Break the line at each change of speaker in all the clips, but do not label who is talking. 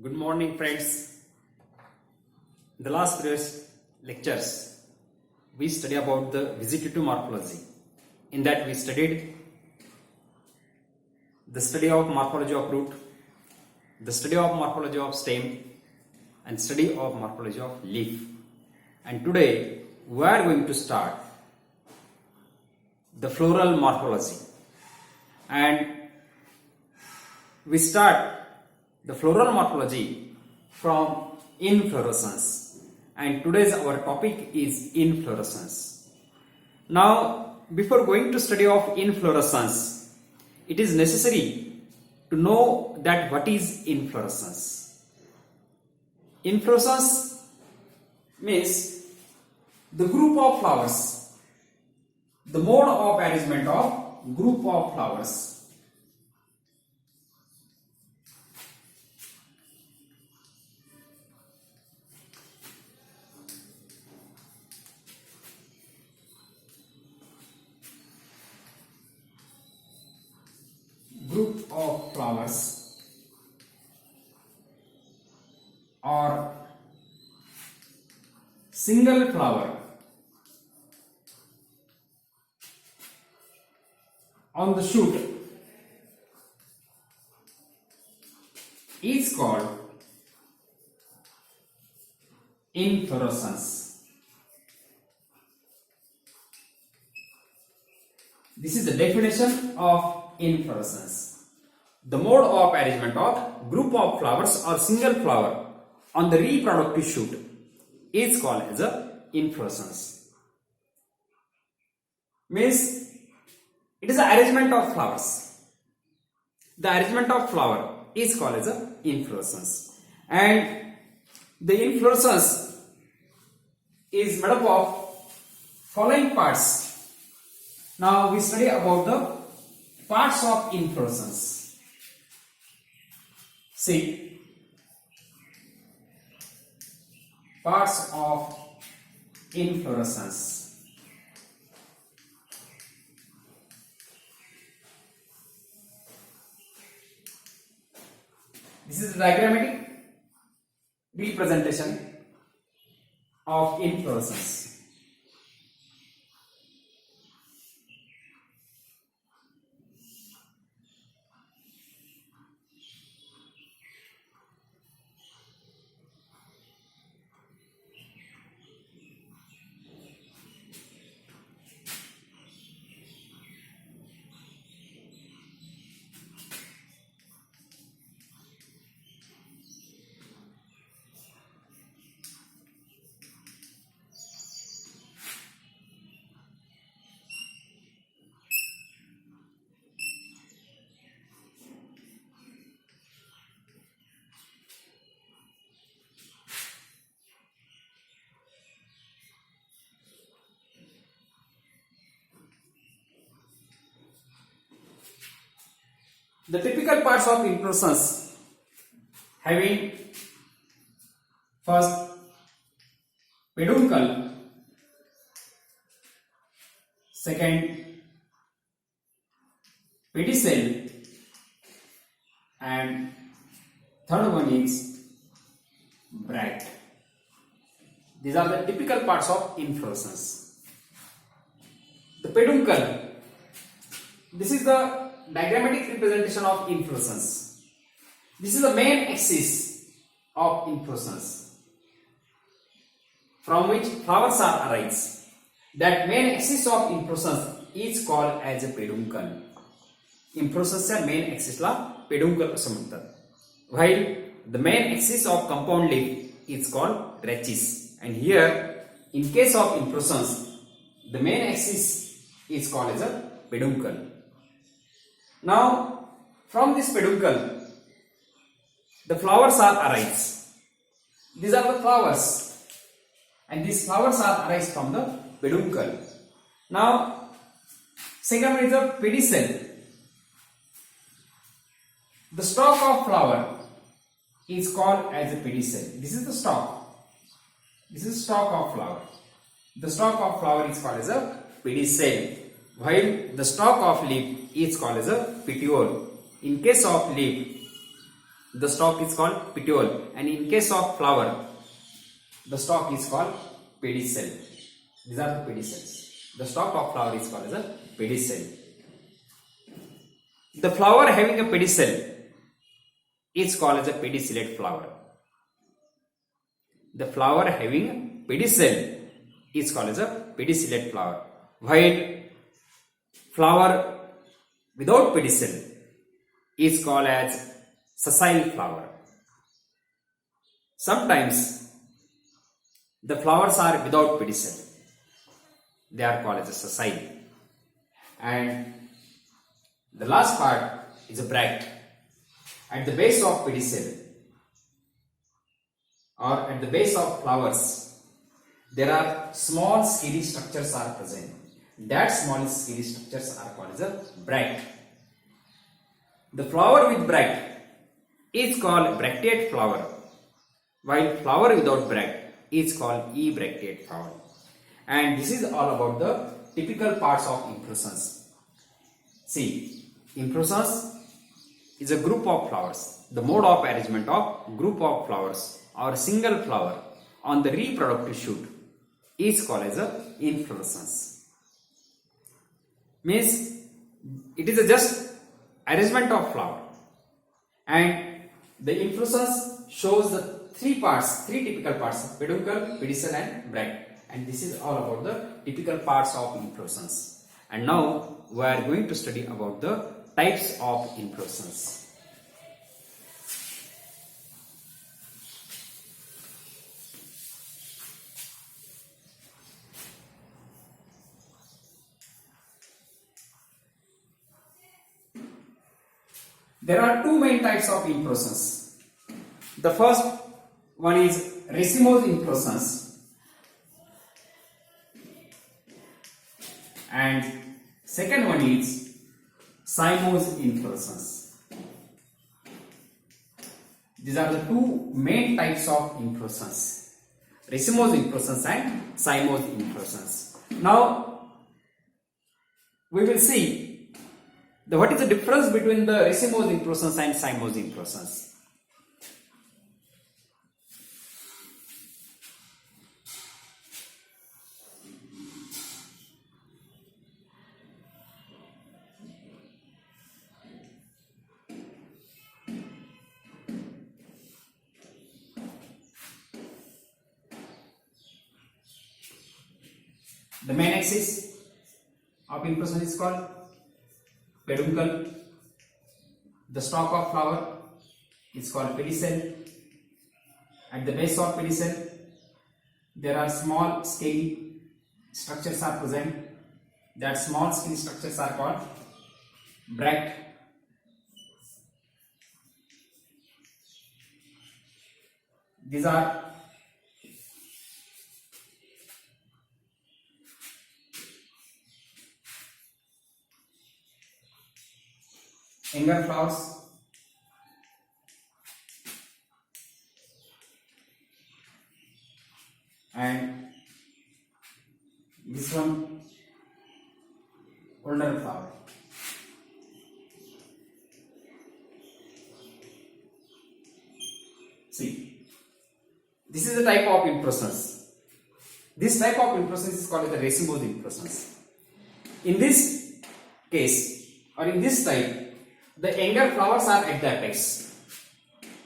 Good morning, friends. In the last previous lectures, we studied about the vegetative morphology. In that, we studied the study of morphology of root, the study of morphology of stem, and study of morphology of leaf. And today, we are going to start the floral morphology. And we start the floral morphology from inflorescence, and today's our topic is inflorescence. Now, before going to study of inflorescence, it is necessary to know that what is inflorescence. Inflorescence means the group of flowers, the mode of arrangement of group of flowers. Group of flowers or single flower on the shoot is called inflorescence. This is the definition of inflorescence. The mode of arrangement of group of flowers or single flower on the reproductive shoot is called as a inflorescence. Means it is the arrangement of flowers. The arrangement of flower is called as a inflorescence. And the inflorescence is made up of following parts. Now we study about the parts of inflorescence. See, parts of inflorescence. This is the diagrammatic representation of inflorescence. The typical parts of inflorescence having first peduncle, second pedicel, and third one is bracts. These are the typical parts of inflorescence. The peduncle, this is the diagrammatic representation of inflorescence. This is the main axis of inflorescence from which flowers are arise. That main axis of inflorescence is called as a peduncle. Inflorescence च्या main axis ला peduncle असं म्हणतात. While the main axis of compound leaf is called rachis. And here, in case of inflorescence, the main axis is called as a peduncle. Now, from this peduncle, the flowers are arise. These are the flowers, and these flowers are arise from the peduncle. Now, second one is the pedicel. The stalk of flower is called as a pedicel. This is the stalk. This is stalk of flower. The stalk of flower is called as a pedicel, while the stalk of leaf is called as a petiole. In case of leaf, the stalk is called petiole, and in case of flower, the stalk is called pedicel. These are the pedicels. The stalk of flower is called as a pedicel. The flower having a pedicel is called as a pedicellate flower. The flower having pedicel is called as a pedicellate flower, while flower without pedicel is called as sessile flower. Sometimes the flowers are without pedicel. They are called as a sessile. And the last part is a bract. At the base of pedicel or at the base of flowers, there are small scaly structures are present. That small scaly structures are called as a bract. The flower with bract is called bracteate flower, while flower without bract is called ebracteate flower. And this is all about the typical parts of inflorescence. See, inflorescence is a group of flowers. The mode of arrangement of group of flowers or single flower on the reproductive shoot is called as a inflorescence. Means it is a just arrangement of flower, and the inflorescence shows the three typical parts: peduncle, pedicel and bract. And this is all about the typical parts of inflorescence. And now we are going to study about the types of inflorescence. There are two main types of inflorescence. The first one is racemose inflorescence, and second one is cymose inflorescence. These are the two main types of inflorescence: racemose inflorescence and cymose inflorescence. Now we will see what is the difference between the racemose inflorescence and cymose inflorescence. The main axis of inflorescence is called peduncle. The stalk of flower is called pedicel. At the base of pedicel, there are small scaly structures are present. That small scaly structures are called bract. These are younger flowers, and this one older flower. See, this is the type of inflorescence. This type of inflorescence is called the racemose inflorescence. In this case, or in this type, the younger flowers are at the apex.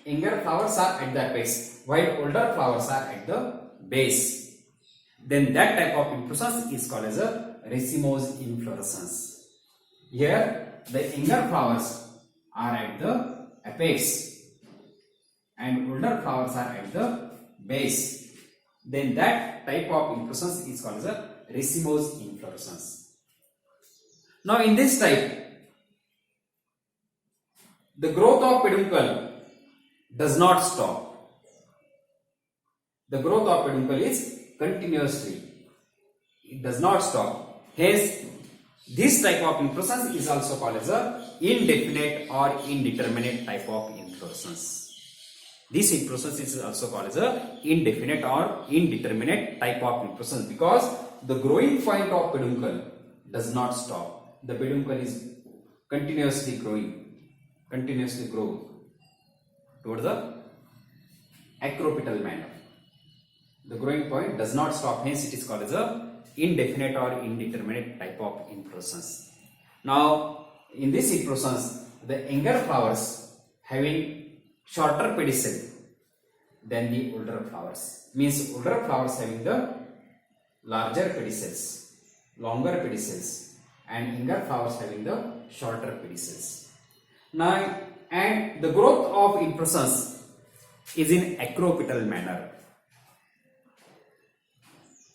Younger flowers are at the apex, while older flowers are at the base. Then that type of inflorescence is called as a racemose inflorescence. Here, the younger flowers are at the apex, and older flowers are at the base. Then that type of inflorescence is called as a racemose inflorescence. Now, in this type, the growth of peduncle does not stop. The growth of peduncle is continuously. It does not stop. Hence, this type of inflorescence is also called as a indefinite or indeterminate type of inflorescence. This inflorescence is also called as a indefinite or indeterminate type of inflorescence because the growing point of peduncle does not stop. The peduncle is continuously growing. Continuously grow towards the acropetal manner. The growing point does not stop, hence it is called as a indefinite or indeterminate type of inflorescence. Now, in this inflorescence, the younger flowers having shorter pedicel than the older flowers. Means older flowers having the larger pedicels, longer pedicels, and younger flowers having the shorter pedicels. Now, and the growth of inflorescence is in acropetal manner.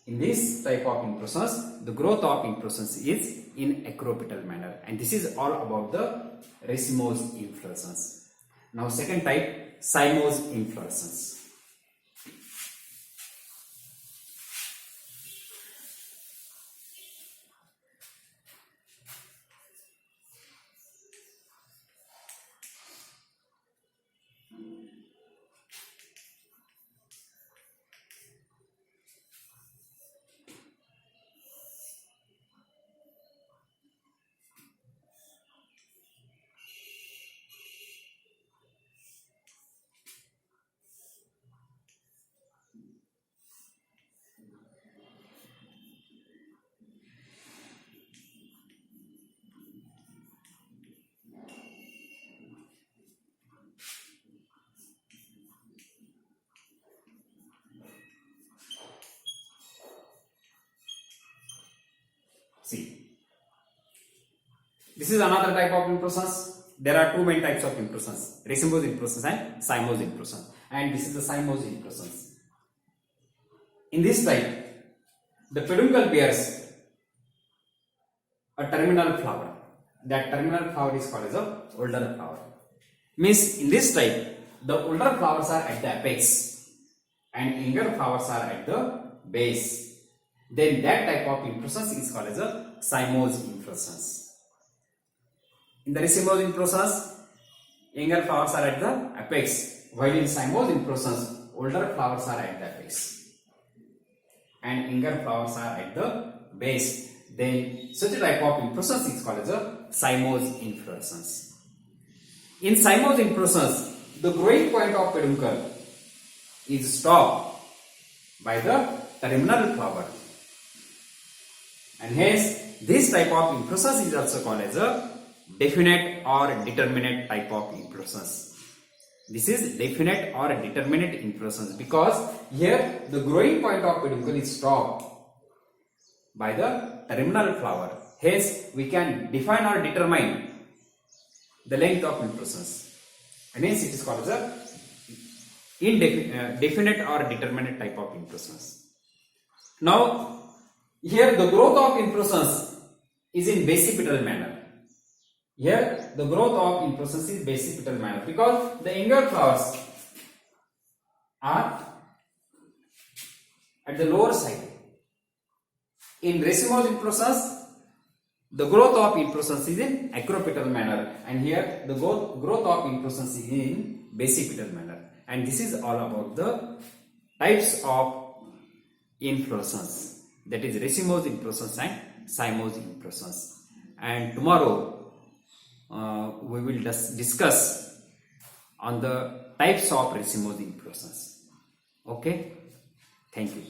In this type of inflorescence, the growth of inflorescence is in acropetal manner, and this is all about the racemose inflorescence. Now, second type, cymose inflorescence. See, this is another type of inflorescence. There are two main types of inflorescence: racemose inflorescence and cymose inflorescence. And this is the cymose inflorescence. In this type, the peduncle bears a terminal flower. That terminal flower is called as a older flower. Means in this type, the older flowers are at the apex and younger flowers are at the base. Then that type of inflorescence is called as a cymose inflorescence. In the racemose inflorescence, younger flowers are at the apex, while in cymose inflorescence, older flowers are at the apex and younger flowers are at the base. Then such a type of inflorescence is called as a cymose inflorescence. In cymose inflorescence, the growing point of peduncle is stopped by the terminal flower, and hence this type of inflorescence is also called as a definite or determinate type of inflorescence. This is definite or determinate inflorescence because here the growing point of peduncle is stopped by the terminal flower. Hence we can define or determine the length of inflorescence, and hence it is called as a definite or determinate type of inflorescence. Now, here the growth of inflorescence is in basipetal manner. Here the growth of inflorescence is basipetal manner because the younger flowers are at the lower side. In racemose inflorescence, the growth of inflorescence is in acropetal manner, and here the growth of inflorescence is in basipetal manner. And this is all about the types of inflorescence, that is racemose inflorescence and cymose inflorescence. And tomorrow we will discuss on the types of racemose inflorescence. Okay, thank you.